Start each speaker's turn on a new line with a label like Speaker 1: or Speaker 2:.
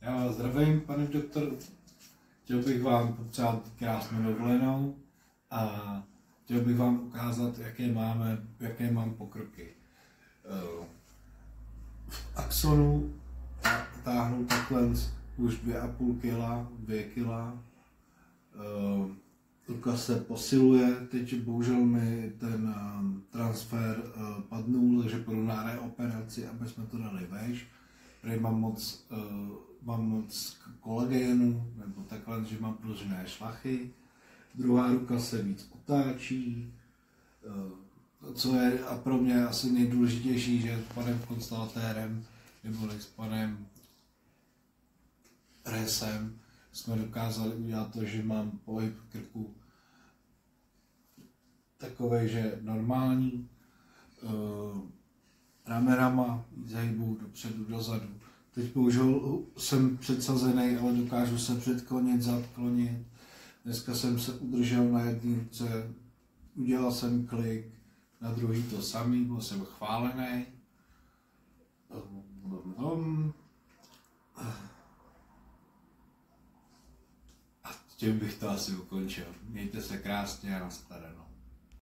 Speaker 1: Já vás zdravím, pane doktor. Chtěl bych vám popřát krásnou dovolenou a chtěl bych vám ukázat, jaké mám pokroky. V Axonu táhnu takhle už 2,5 kg, 2 kg. Ruka se posiluje, teď bohužel mi ten transfer padnul, takže půjdu na reoperaci, aby jsme to dali vejš. Protože mám moc kolagénu, nebo takhle, že mám pružné šlachy. Druhá ruka se víc otáčí. Co je a pro mě asi nejdůležitější, že s panem konstalatérem nebo s panem Resem jsme dokázali udělat to, že mám pohyb krku takovej, že normální, ramenama zahybu dopředu, dozadu. Teď bohužel jsem předsazený, ale dokážu se předklonit, zadklonit. Dneska jsem se udržel na jedné ruce, udělal jsem klik, na druhý to samý, byl jsem chválený. A tím bych to asi ukončil. Mějte se krásně a nashledanou.